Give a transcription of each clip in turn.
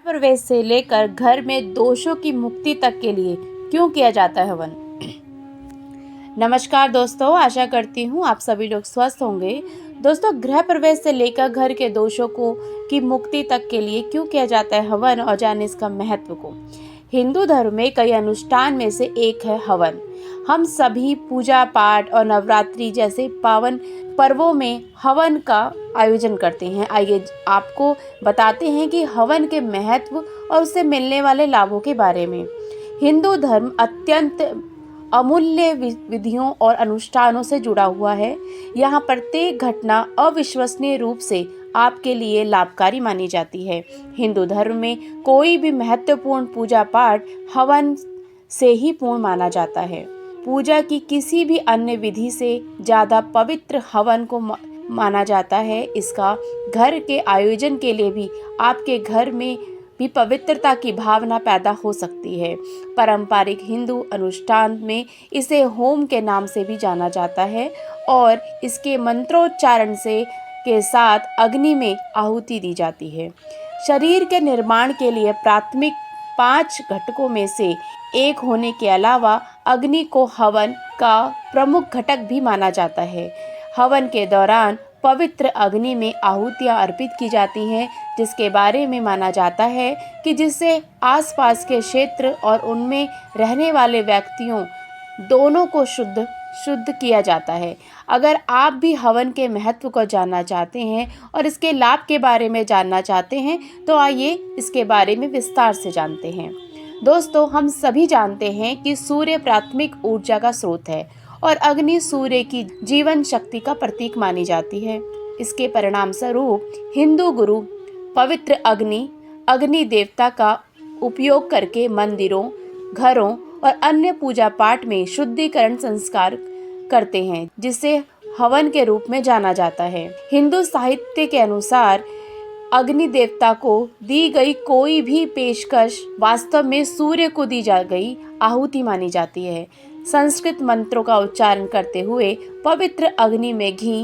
प्रवेश से लेकर घर में दोषों की मुक्ति तक के लिए क्यों किया जाता है हवन। नमस्कार दोस्तों, आशा करती हूँ आप सभी लोग स्वस्थ होंगे। दोस्तों, गृह प्रवेश से लेकर घर के दोषों को की मुक्ति तक के लिए क्यों किया जाता है हवन और जाने इसका महत्व को। हिंदू धर्म में कई अनुष्ठान में से एक है हवन। हम सभी पूजा पाठ और नवरात्रि जैसे पावन पर्वों में हवन का आयोजन करते हैं। आइए आपको बताते हैं कि हवन के महत्व और उससे मिलने वाले लाभों के बारे में। हिंदू धर्म अत्यंत अमूल्य विधियों और अनुष्ठानों से जुड़ा हुआ है। यहाँ प्रत्येक घटना अविश्वसनीय रूप से आपके लिए लाभकारी मानी जाती है। हिंदू धर्म में कोई भी महत्वपूर्ण पूजा पाठ हवन से ही पूर्ण माना जाता है। पूजा की किसी भी अन्य विधि से ज़्यादा पवित्र हवन को माना जाता है। इसका घर के आयोजन के लिए भी आपके घर में भी पवित्रता की भावना पैदा हो सकती है। पारंपरिक हिंदू अनुष्ठान में इसे होम के नाम से भी जाना जाता है और इसके मंत्रोच्चारण से के साथ अग्नि में आहुति दी जाती है। शरीर के निर्माण के लिए प्राथमिक 5 घटकों में से एक होने के अलावा अग्नि को हवन का प्रमुख घटक भी माना जाता है। हवन के दौरान पवित्र अग्नि में आहुतियाँ अर्पित की जाती हैं, जिसके बारे में माना जाता है कि जिससे आसपास के क्षेत्र और उनमें रहने वाले व्यक्तियों दोनों को शुद्ध किया जाता है। अगर आप भी हवन के महत्व को जानना चाहते हैं और इसके लाभ के बारे में जानना चाहते हैं तो आइए इसके बारे में विस्तार से जानते हैं। दोस्तों, हम सभी जानते हैं कि सूर्य प्राथमिक ऊर्जा का स्रोत है और अग्नि सूर्य की जीवन शक्ति का प्रतीक मानी जाती है। इसके परिणाम स्वरूप हिंदू गुरु पवित्र अग्नि देवता का उपयोग करके मंदिरों, घरों और अन्य पूजा पाठ में शुद्धिकरण संस्कार करते हैं, जिसे हवन के रूप में जाना जाता है। हिंदू साहित्य के अनुसार अग्नि देवता को दी गई कोई भी पेशकश वास्तव में सूर्य को दी जा गई आहुति मानी जाती है। संस्कृत मंत्रों का उच्चारण करते हुए पवित्र अग्नि में घी,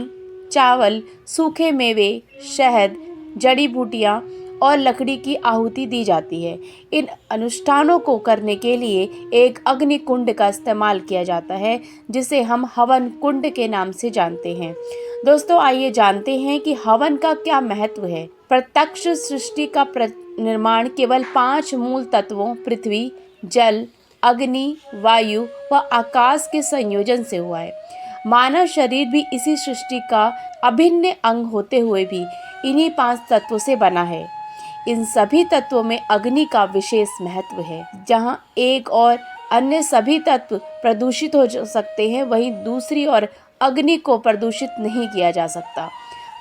चावल, सूखे मेवे, शहद, जड़ी बूटियां और लकड़ी की आहुति दी जाती है। इन अनुष्ठानों को करने के लिए एक अग्नि कुंड का इस्तेमाल किया जाता है, जिसे हम हवन कुंड के नाम से जानते हैं। दोस्तों, आइए जानते हैं कि हवन का क्या महत्व है। प्रत्यक्ष सृष्टि का निर्माण केवल 5 मूल तत्वों पृथ्वी, जल, अग्नि, वायु व आकाश के संयोजन से हुआ है। मानव शरीर भी इसी सृष्टि का अभिन्न अंग होते हुए भी इन्हीं 5 तत्वों से बना है। इन सभी तत्वों में अग्नि का विशेष महत्व है। जहाँ एक और अन्य सभी तत्व प्रदूषित हो सकते हैं, वहीं दूसरी और अग्नि को प्रदूषित नहीं किया जा सकता।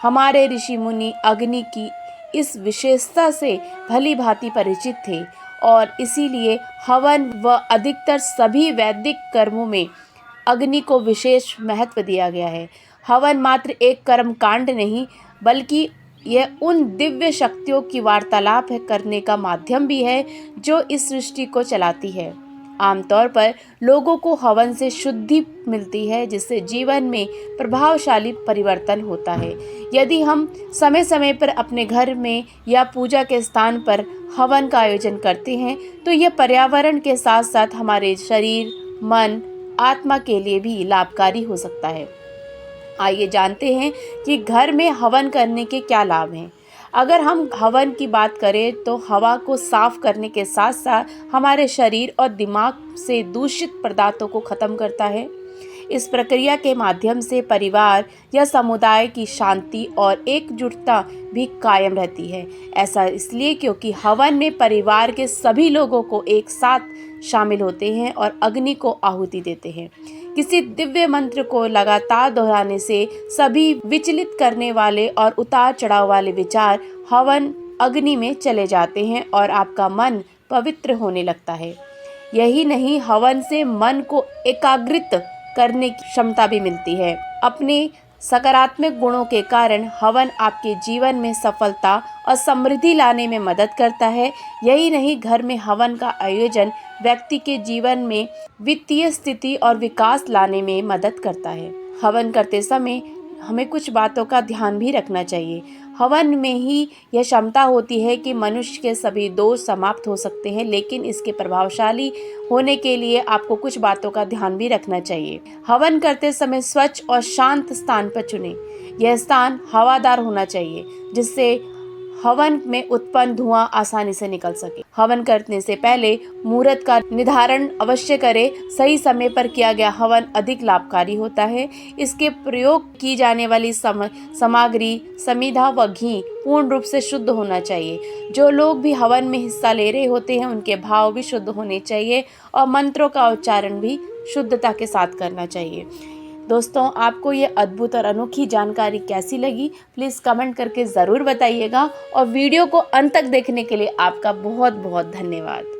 हमारे ऋषि मुनि अग्नि की इस विशेषता से भली भांति परिचित थे और इसीलिए हवन व अधिकतर सभी वैदिक कर्मों में अग्नि को विशेष महत्व दिया गया है। हवन मात्र एक कर्म कांड नहीं, बल्कि यह उन दिव्य शक्तियों की वार्तालाप करने का माध्यम भी है जो इस सृष्टि को चलाती है। आमतौर पर लोगों को हवन से शुद्धि मिलती है, जिससे जीवन में प्रभावशाली परिवर्तन होता है। यदि हम समय समय पर अपने घर में या पूजा के स्थान पर हवन का आयोजन करते हैं तो यह पर्यावरण के साथ साथ हमारे शरीर, मन, आत्मा के लिए भी लाभकारी हो सकता है। आइए जानते हैं कि घर में हवन करने के क्या लाभ हैं। अगर हम हवन की बात करें तो हवा को साफ करने के साथ साथ हमारे शरीर और दिमाग से दूषित पदार्थों को खत्म करता है। इस प्रक्रिया के माध्यम से परिवार या समुदाय की शांति और एकजुटता भी कायम रहती है। ऐसा इसलिए क्योंकि हवन में परिवार के सभी लोगों को एक साथ शामिल होते हैं और अग्नि को आहुति देते हैं। किसी दिव्य मंत्र को लगातार दोहराने से सभी विचलित करने वाले और उतार चढ़ाव वाले विचार हवन अग्नि में चले जाते हैं और आपका मन पवित्र होने लगता है। यही नहीं, हवन से मन को एकाग्रित करने की क्षमता भी मिलती है। अपने सकारात्मक गुणों के कारण हवन आपके जीवन में सफलता और समृद्धि लाने में मदद करता है। यही नहीं, घर में हवन का आयोजन व्यक्ति के जीवन में वित्तीय स्थिति और विकास लाने में मदद करता है। हवन करते समय हमें कुछ बातों का ध्यान भी रखना चाहिए। हवन में ही यह क्षमता होती है कि मनुष्य के सभी दोष समाप्त हो सकते हैं, लेकिन इसके प्रभावशाली होने के लिए आपको कुछ बातों का ध्यान भी रखना चाहिए। हवन करते समय स्वच्छ और शांत स्थान पर चुनें। यह स्थान हवादार होना चाहिए जिससे हवन में उत्पन्न धुआं आसानी से निकल सके। हवन करने से पहले मुहूर्त का निर्धारण अवश्य करें। सही समय पर किया गया हवन अधिक लाभकारी होता है। इसके प्रयोग की जाने वाली सामग्री, समिधा व घी पूर्ण रूप से शुद्ध होना चाहिए। जो लोग भी हवन में हिस्सा ले रहे होते हैं उनके भाव भी शुद्ध होने चाहिए और मंत्रों का उच्चारण भी शुद्धता के साथ करना चाहिए। दोस्तों, आपको ये अद्भुत और अनोखी जानकारी कैसी लगी, प्लीज़ कमेंट करके ज़रूर बताइएगा और वीडियो को अंत तक देखने के लिए आपका बहुत बहुत धन्यवाद।